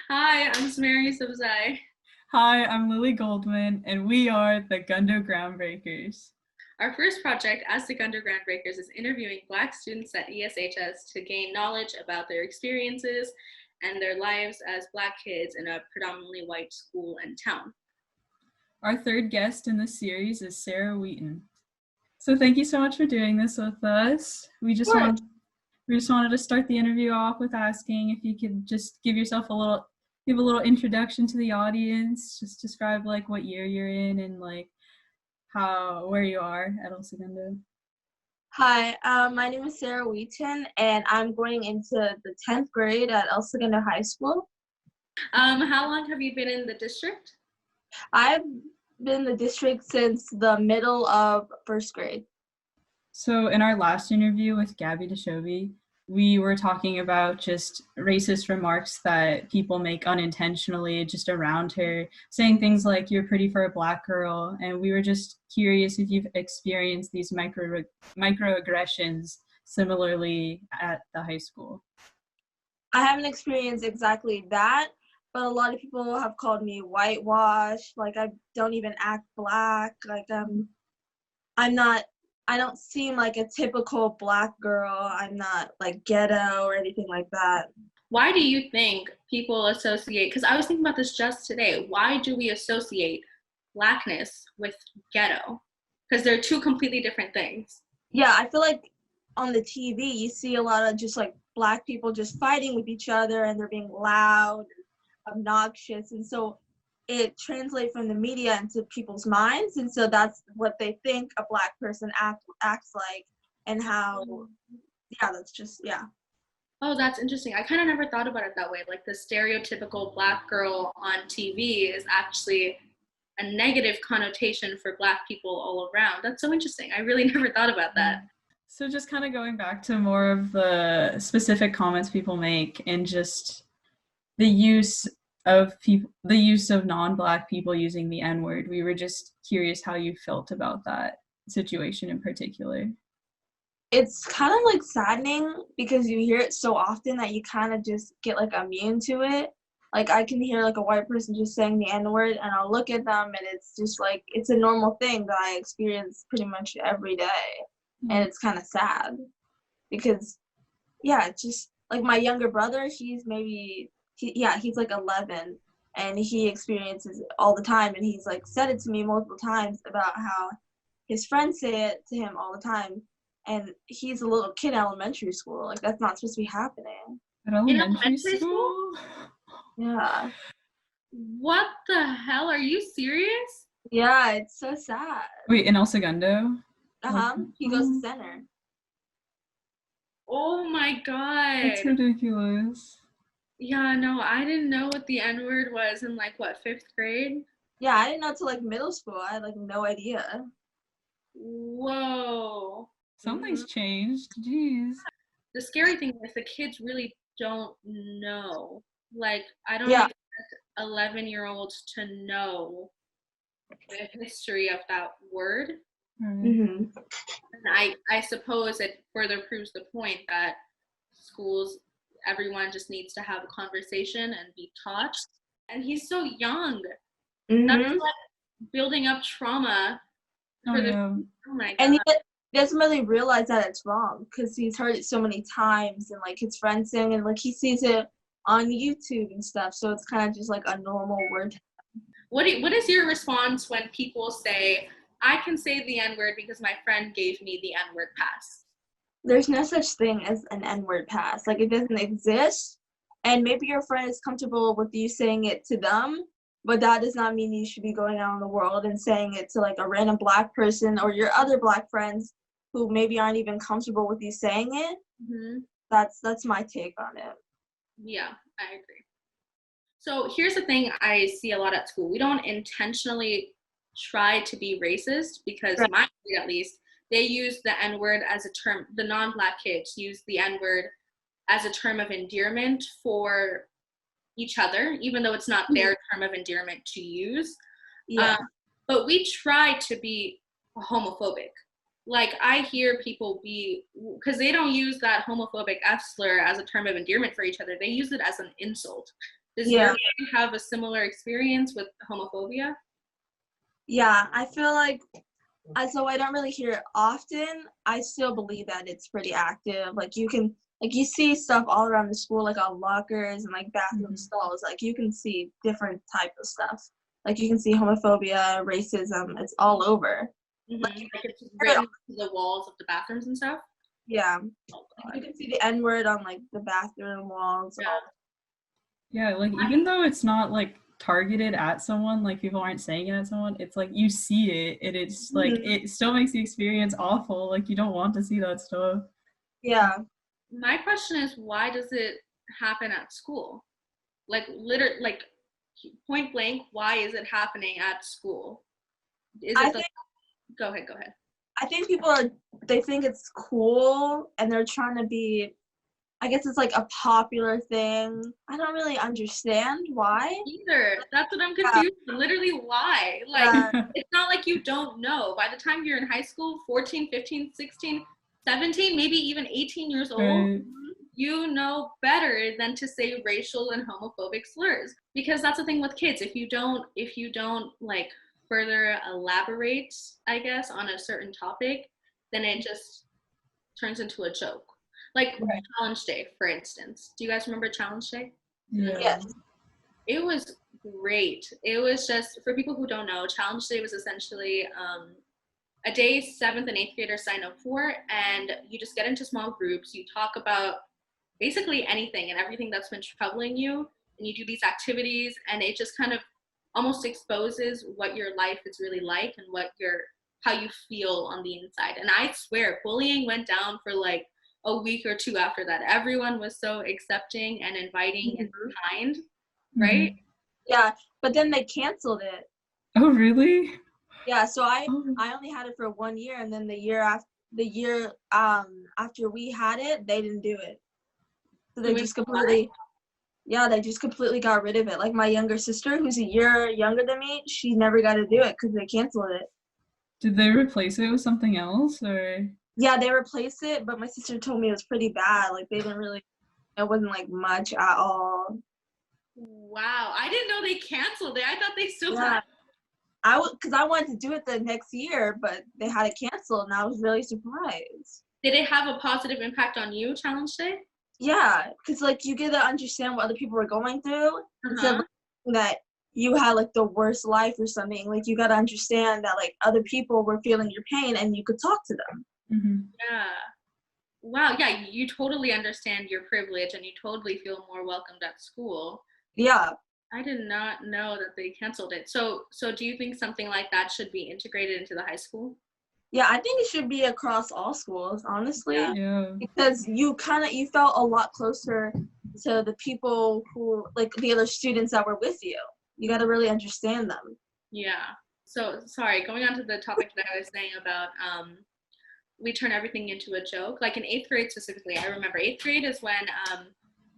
Hi, I'm Samari Subzai. Hi, I'm Lily Goldman, and we are the Gundo Groundbreakers. Our first project as the Gundo Groundbreakers is interviewing Black students at ESHS to gain knowledge about their experiences and their lives as Black kids in a predominantly white school and town. Our third guest in this series is Sarah Wheaton. So thank you so much for doing this with us. We just wanted to start the interview off with asking if you could just give a little introduction to the audience, just describe like what year you're in and like where you are at El Segundo. Hi, my name is Sarah Wheaton, and I'm going into the 10th grade at El Segundo High School. How long have you been in the district? I've been in the district since the middle of first grade. So in our last interview with Gabby DeShovy, we were talking about just racist remarks that people make unintentionally just around her, saying things like, "You're pretty for a Black girl." And we were just curious if you've experienced these microaggressions similarly at the high school. I haven't experienced exactly that, but a lot of people have called me whitewashed, like I don't even act Black, like I don't seem like a typical Black girl. I'm not like ghetto or anything like that. Why do you think people associate, because I was thinking about this just today, why do we associate Blackness with ghetto? Because they're two completely different things. Yeah, I feel like on the TV you see a lot of just like Black people just fighting with each other, and they're being loud and obnoxious, and so it translates from the media into people's minds, and so that's what they think a Black person acts like, and how that's just Oh, that's interesting. I kind of never thought about it that way. Like the stereotypical Black girl on TV is actually a negative connotation for Black people all around. That's so interesting. I really never thought about that. So just kind of going back to more of the specific comments people make and just the use the use of non-Black people using the N-word. We were just curious how you felt about that situation in particular. It's kind of like saddening because you hear it so often that you kind of just get like immune to it. Like I can hear like a white person just saying the N-word, and I'll look at them and it's just like it's a normal thing that I experience pretty much every day. And it's kind of sad because it's just like my younger brother, he's like 11, and he experiences it all the time, and he's like said it to me multiple times about how his friends say it to him all the time, and he's a little kid in elementary school. Like that's not supposed to be happening. At elementary school? Yeah. What the hell? Are you serious? Yeah, it's so sad. Wait, in El Segundo? He goes to center. Oh my god. That's ridiculous. Yeah, no, I didn't know what the N-word was in like what, 5th grade? Yeah, I didn't know till like middle school. I had like no idea. Whoa. Something's changed. Jeez. The scary thing is the kids really don't know. Like, I don't expect 11-year-olds to know the history of that word. Mm-hmm. And I suppose it further proves the point that schools, everyone just needs to have a conversation and be taught. And he's so young. Mm-hmm. That's like building up trauma for yeah. Oh my god. And he doesn't really realize that it's wrong because he's heard it so many times, and like his friends sing, and like he sees it on YouTube and stuff, so it's kind of just like a normal word. What is your response when people say, I can say the N-word because my friend gave me the N-word pass? There's no such thing as an N-word pass. Like, it doesn't exist. And maybe your friend is comfortable with you saying it to them, but that does not mean you should be going out in the world and saying it to like a random Black person or your other Black friends who maybe aren't even comfortable with you saying it. Mm-hmm. That's my take on it. Yeah, I agree. So here's the thing I see a lot at school. We don't intentionally try to be racist because Right. my grade at least, they use the N-word as a term, the non-Black kids use the N-word as a term of endearment for each other, even though it's not their term of endearment to use. Yeah. But we try to be homophobic. Like I hear people because they don't use that homophobic F slur as a term of endearment for each other. They use it as an insult. Does your family have a similar experience with homophobia? Yeah, I feel like, so I don't really hear it often. I still believe that it's pretty active. Like you see stuff all around the school, like on lockers and like bathroom stalls. Like you can see different type of stuff. Like you can see homophobia, racism. It's all over. Like it's written to the walls of the bathrooms and stuff? Yeah. You can see the N-word on like the bathroom walls. Yeah, like even though it's not like targeted at someone, like people aren't saying it at someone, it's like you see it and it's like it still makes the experience awful. Like you don't want to see that stuff. Yeah. My question is, why does it happen at school? Like literally, like point blank, why is it happening at school? Is it go ahead. I think they think it's cool and they're trying to be, I guess it's like a popular thing. I don't really understand why. Either. That's what I'm confused. Literally, why? Like, it's not like you don't know. By the time you're in high school, 14, 15, 16, 17, maybe even 18 years old, you know better than to say racial and homophobic slurs. Because that's the thing with kids. If you don't like further elaborate, I guess, on a certain topic, then it just turns into a joke. Like Challenge Day, for instance. Do you guys remember Challenge Day? Yeah. Yes. It was great. It was just, for people who don't know, Challenge Day was essentially a day 7th and 8th graders sign up for, and you just get into small groups. You talk about basically anything and everything that's been troubling you, and you do these activities, and it just kind of almost exposes what your life is really like and how you feel on the inside. And I swear, bullying went down for like a week or two after that. Everyone was so accepting and inviting and kind, right? Yeah, but then they canceled it. Oh, really? Yeah, so I only had it for 1 year, and then the year after we had it, they didn't do it. So they just completely got rid of it. Like my younger sister, who's a year younger than me, she never got to do it because they canceled it. Did they replace it with something else, or? Yeah, they replaced it, but my sister told me it was pretty bad. Like they didn't really, it wasn't like much at all. Wow, I didn't know they canceled it. I thought they still had it. Because I wanted to do it the next year, but they had it canceled, and I was really surprised. Did it have a positive impact on you, Challenge Day? Yeah, because like you get to understand what other people were going through instead of that you had like the worst life or something. Like you got to understand that like other people were feeling your pain and you could talk to them. Yeah. Wow. Yeah, you totally understand your privilege and you totally feel more welcomed at school. Yeah. I did not know that they canceled it. So do you think something like that should be integrated into the high school? Yeah, I think it should be across all schools, honestly. Yeah. Because you felt a lot closer to the people who, like the other students that were with you. You got to really understand them. Yeah. So, sorry, going on to the topic that I was saying about we turn everything into a joke. Like in 8th grade specifically, I remember 8th grade is when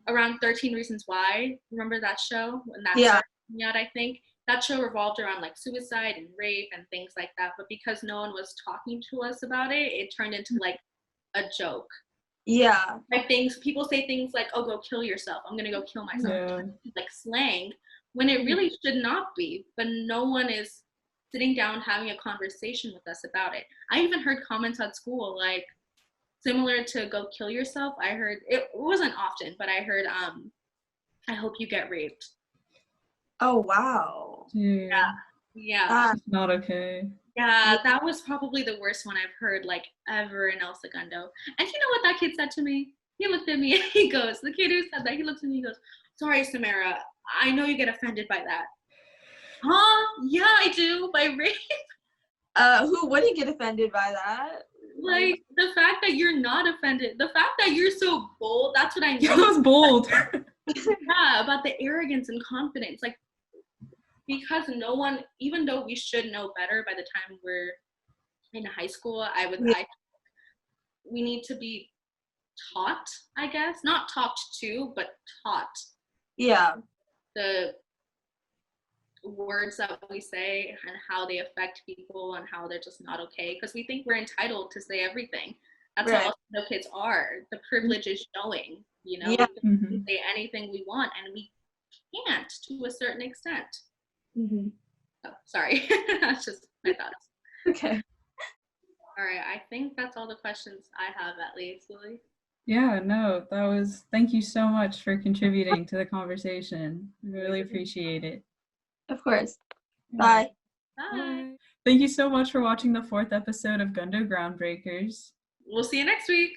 around 13 Reasons Why, remember that show? When that started coming out, I think. That show revolved around like suicide and rape and things like that. But because no one was talking to us about it, it turned into like a joke. Yeah. Like people say things like, oh, go kill yourself. I'm going to go kill myself. Yeah. Like slang, when it really should not be. But no one is sitting down having a conversation with us about it. I even heard comments at school like similar to go kill yourself. I heard, it wasn't often, but I heard, I hope you get raped. Oh, wow. Yeah. It's not okay. Yeah, that was probably the worst one I've heard like ever in El Segundo. And you know what that kid said to me? He looked at me and he goes, the kid who said that, he looks at me and he goes, sorry, Samara, I know you get offended by that. Huh? Yeah, I do, by rape. Who wouldn't get offended by that? Like, the fact that you're not offended, the fact that you're so bold, that's what I mean. Yeah, that was bold. Yeah, about the arrogance and confidence. Like, because no one, even though we should know better by the time we're in high school, we need to be taught, I guess. Not talked to, but taught. Yeah. The words that we say and how they affect people and how they're just not okay. Because we think we're entitled to say everything. That's how the kids are. The privilege is showing, you know? Yeah. We can say anything we want, and we can't to a certain extent. Mm-hmm. Oh, sorry. That's just my thoughts. Okay. All right, I think that's all the questions I have, at least, Lily. Yeah, no, thank you so much for contributing to the conversation. Really appreciate it. Of course. Yeah. Bye. Bye. Thank you so much for watching the 4th episode of Gundo Groundbreakers. We'll see you next week.